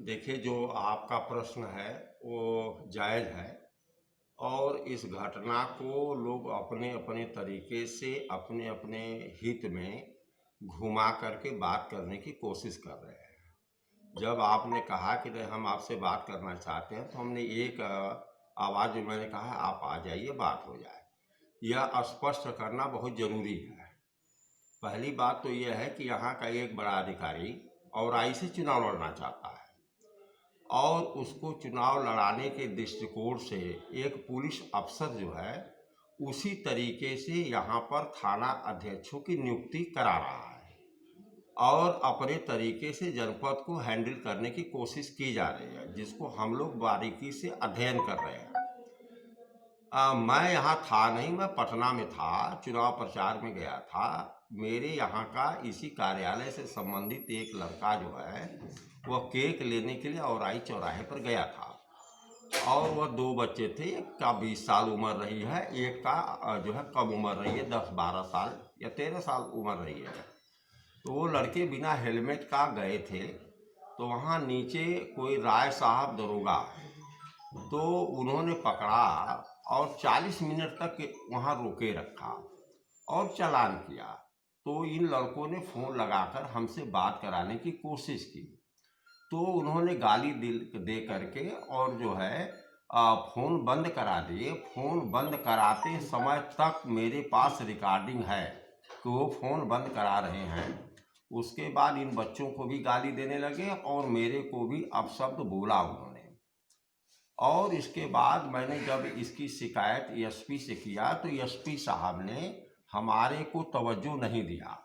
देखिए, जो आपका प्रश्न है वो जायज़ है और इस घटना को लोग अपने अपने तरीके से अपने अपने हित में घुमा करके बात करने की कोशिश कर रहे हैं। जब आपने कहा कि नहीं हम आपसे बात करना चाहते हैं, तो हमने एक आवाज़ में मैंने कहा आप आ जाइए, बात हो जाए। यह स्पष्ट करना बहुत ज़रूरी है। पहली बात तो यह है कि यहाँ का एक बड़ा अधिकारी औराई से चुनाव लड़ना चाहता है और उसको चुनाव लड़ाने के दृष्टिकोण से एक पुलिस अफसर जो है उसी तरीके से यहाँ पर थाना अध्यक्षों की नियुक्ति करा रहा है और अपने तरीके से जनपद को हैंडल करने की कोशिश की जा रही है, जिसको हम लोग बारीकी से अध्ययन कर रहे हैं। मैं यहाँ था नहीं, मैं पटना में था, चुनाव प्रचार में गया था। मेरे यहाँ का इसी कार्यालय से संबंधित एक लड़का जो है वह केक लेने के लिए औराई चौराहे पर गया था और वह दो बच्चे थे। एक का 20 साल उम्र रही है, एक का जो है कम उम्र रही है, 10-12 साल या 13 साल उम्र रही है। तो वो लड़के बिना हेलमेट का गए थे। तो वहाँ नीचे कोई राय साहब दरोगा है, तो उन्होंने पकड़ा और 40 मिनट तक वहाँ रोके रखा और चालान किया। तो इन लड़कों ने फ़ोन लगाकर हमसे बात कराने की कोशिश की, तो उन्होंने गाली दे करके और जो है फ़ोन बंद करा दिए। फ़ोन बंद कराते समय तक मेरे पास रिकॉर्डिंग है कि वो फ़ोन बंद करा रहे हैं। उसके बाद इन बच्चों को भी गाली देने लगे और मेरे को भी अपशब्द बोला उन्होंने। और इसके बाद मैंने जब इसकी शिकायत एसपी से किया तो एसपी साहब ने हमारे को तवज्जो नहीं दिया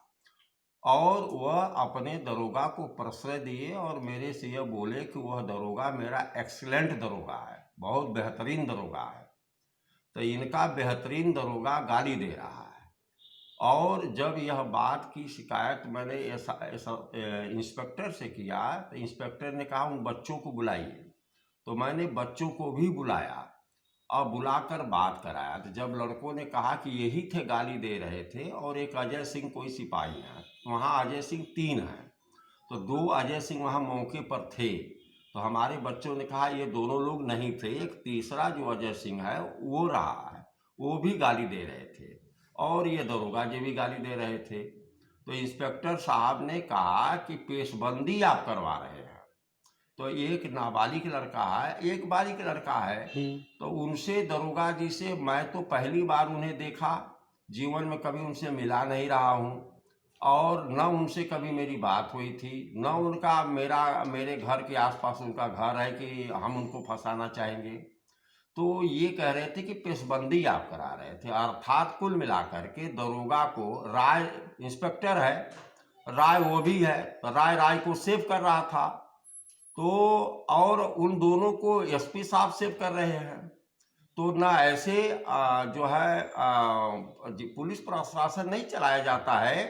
और वह अपने दरोगा को प्रश्रय दिए और मेरे से यह बोले कि वह दरोगा मेरा एक्सीलेंट दरोगा है, बहुत बेहतरीन दरोगा है। तो इनका बेहतरीन दरोगा गाली दे रहा है। और जब यह बात की शिकायत मैंने इंस्पेक्टर से किया तो इंस्पेक्टर ने कहा उन बच्चों को बुलाइए। तो मैंने बच्चों को भी बुलाया और बुलाकर बात कराया। तो जब लड़कों ने कहा कि यही थे गाली दे रहे थे और एक अजय सिंह कोई सिपाही है, वहाँ अजय सिंह 3 हैं, तो 2 अजय सिंह वहाँ मौके पर थे। तो हमारे बच्चों ने कहा ये दोनों लोग नहीं थे, एक तीसरा जो अजय सिंह है वो रहा है, वो भी गाली दे रहे थे और ये दरोगा जी भी गाली दे रहे थे। तो इंस्पेक्टर साहब ने कहा कि पेशबंदी आप करवा रहे हैं। तो एक नाबालिग लड़का है, एक बालिग लड़का है, तो उनसे दरोगा जी से मैं तो पहली बार उन्हें देखा, जीवन में कभी उनसे मिला नहीं रहा हूँ और न उनसे कभी मेरी बात हुई थी, न उनका मेरे घर के आसपास उनका घर है कि हम उनको फंसाना चाहेंगे। तो ये कह रहे थे कि पेशबंदी आप करा रहे थे, अर्थात कुल मिलाकर के दरोगा को राय, इंस्पेक्टर है, राय वो भी है, तो राय को सेव कर रहा था। तो और उन दोनों को एसपी साहब सेव कर रहे हैं। तो ना ऐसे जो है पुलिस प्रशासन नहीं चलाया जाता है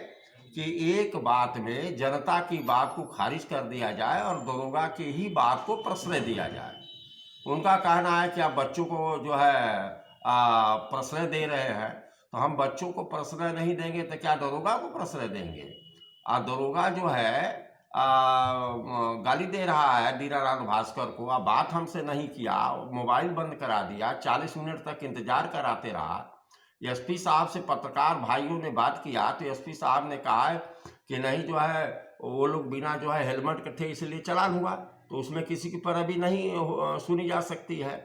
कि एक बात में जनता की बात को खारिज कर दिया जाए और दरोगा की ही बात को प्रश्रय दिया जाए। उनका कहना है कि आप बच्चों को जो है प्रश्रय दे रहे हैं, तो हम बच्चों को प्रश्रय नहीं देंगे तो क्या दरोगा को प्रश्रय देंगे? दरोगा जो है गाली दे रहा है दीनानाथ भास्कर को, अब बात हमसे नहीं किया, मोबाइल बंद करा दिया, 40 मिनट तक इंतजार कराते रहा। एसपी साहब से पत्रकार भाइयों ने बात किया तो एसपी साहब ने कहा है कि नहीं जो है वो लोग बिना जो है हेलमेट के थे इसलिए चालान हुआ, तो उसमें किसी की पैरवी नहीं सुनी जा सकती है।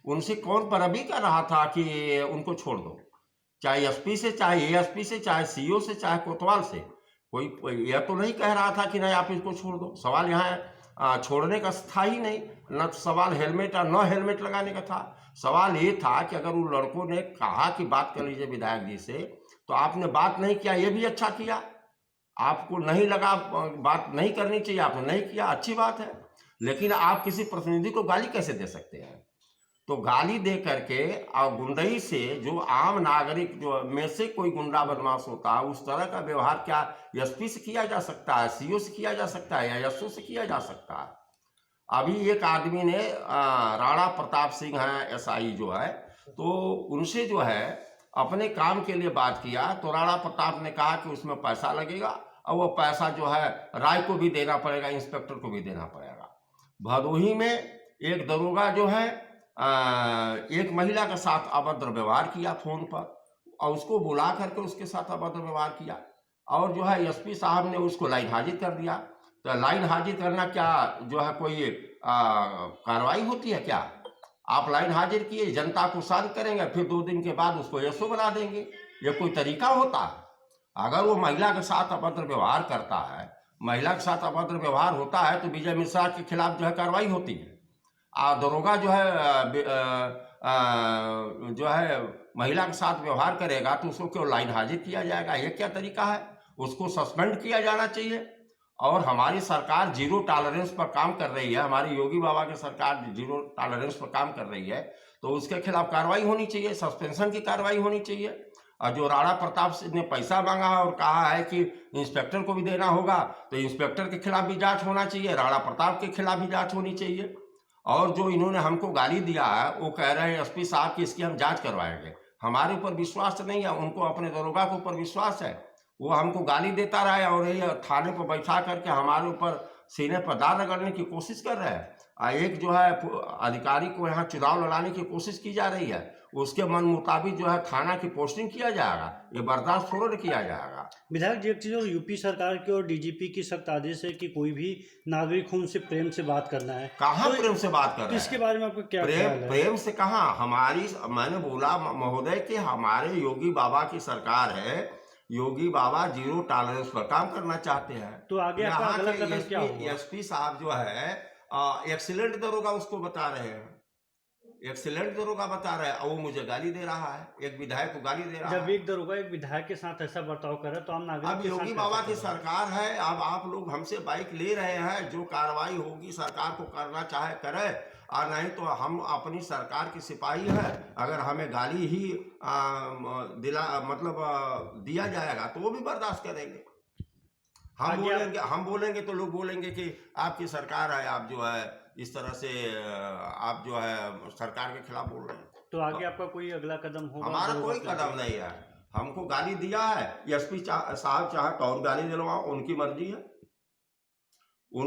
उनसे कौन पैरवी कर रहा था कि उनको छोड़ दो, चाहे एसपी से, चाहे एएसपी से, चाहे सीओ से, चाहे कोतवाल से, कोई यह तो नहीं कह रहा था कि नहीं आप इसको छोड़ दो। सवाल यहाँ छोड़ने का था ही नहीं, न सवाल हेलमेट और न हेलमेट लगाने का था। सवाल ये था कि अगर उन लड़कों ने कहा कि बात कर लीजिए विधायक जी से, तो आपने बात नहीं किया, ये भी अच्छा किया। आपको नहीं लगा बात नहीं करनी चाहिए, आपने नहीं किया, अच्छी बात है। लेकिन आप किसी प्रतिनिधि को गाली कैसे दे सकते हैं? तो गाली दे करके और गुंडई से जो आम नागरिक जो में से कोई गुंडा बदमाश होता है, उस तरह का व्यवहार क्या एसपी से किया जा सकता है, सीओ से किया जा सकता है या एसओ से किया जा सकता है? अभी एक आदमी ने राणा प्रताप सिंह है एसआई जो है, तो उनसे जो है अपने काम के लिए बात किया, तो राणा प्रताप ने कहा कि उसमें पैसा लगेगा और वो पैसा जो है राय को भी देना पड़ेगा, इंस्पेक्टर को भी देना पड़ेगा। भदोही में एक दरोगा जो है एक महिला के साथ अभद्र व्यवहार किया फोन पर, और उसको बुला करके उसके साथ अभद्र व्यवहार किया, और जो है एसपी साहब ने उसको लाइन हाजिर कर दिया। तो लाइन हाजिर करना क्या जो है कोई कार्रवाई होती है क्या? आप लाइन हाजिर किए, जनता को शांत करेंगे, फिर 2 दिन के बाद उसको एसओ बना देंगे, ये कोई तरीका होता है? अगर वो महिला के साथ अभद्र व्यवहार करता है, महिला के साथ अभद्र व्यवहार होता है, तो विजय मिश्रा के खिलाफ जो है कार्रवाई होती है। दरोगा जो है महिला के साथ व्यवहार करेगा तो उसको क्यों लाइन हाजिर किया जाएगा? ये क्या तरीका है? उसको सस्पेंड किया जाना चाहिए। और हमारी सरकार जीरो टॉलरेंस पर काम कर रही है, हमारी योगी बाबा की सरकार जीरो टॉलरेंस पर काम कर रही है, तो उसके खिलाफ कार्रवाई होनी चाहिए, सस्पेंशन की कार्रवाई होनी चाहिए। और जो राणा प्रताप ने पैसा मांगा है और कहा है कि इंस्पेक्टर को भी देना होगा, तो इंस्पेक्टर के खिलाफ भी जांच होना चाहिए, राणा प्रताप के खिलाफ भी जांच होनी चाहिए। और जो इन्होंने हमको गाली दिया है, वो कह रहे हैं एसपी साहब की इसकी हम जांच करवाएंगे। हमारे ऊपर विश्वास नहीं है, उनको अपने दरोगा के ऊपर विश्वास है। वो हमको गाली देता रहा है और ये थाने पर बैठा करके हमारे ऊपर सीने पर दाग रगड़ने की कोशिश कर रहे हैं। एक जो है अधिकारी को यहाँ चुनाव लड़ाने की कोशिश की जा रही है, उसके मन मुताबिक जो है थाना की पोस्टिंग किया जाएगा, ये बर्दाश्त थोड़ा किया जाएगा। विधायक जी, एक चीज़ और, यूपी सरकार के और डीजीपी की सख्त आदेश है कि कोई भी नागरिक हो उनसे प्रेम से बात करना है। कहाँ तो प्रेम से बात कर रहे हैं? इसके बारे में आपका क्या ख्याल है? प्रेम से कहाँ? मैंने बोला महोदय कि हमारे योगी बाबा की सरकार है, योगी बाबा जीरो टॉलरेंस पर काम करना चाहते हैं। तो आगे आपका अगला कदम क्या होगा? एसपी साहब जो है एक्सीलेंट दरोगा उसको बता रहे हैं, एक्सीलेंट दरोगा बता रहे हैं, और वो मुझे गाली दे रहा है, एक विधायक को गाली दे रहा है। जब एक दरोगा एक विधायक के साथ ऐसा बर्ताव करे तो हम नागरिक अब योगी बाबा की सरकार है, अब आप लोग हमसे बाइक ले रहे हैं, जो कार्रवाई होगी सरकार को करना चाहे करे, और नहीं तो हम अपनी सरकार की सिपाही है। अगर हमें गाली ही दिया जाएगा तो वो भी बर्दाश्त करेंगे। हम बोलेंगे तो लोग बोलेंगे कि आपकी सरकार है, आप जो है इस तरह से आप जो है सरकार के खिलाफ बोल रहे हैं। तो आगे आपका कोई अगला कदम होगा? हमारा कोई कदम नहीं है, हमको गाली दिया है, एसपी साहब चाहे तो और गाली दिलवाओ, उनकी मर्जी है।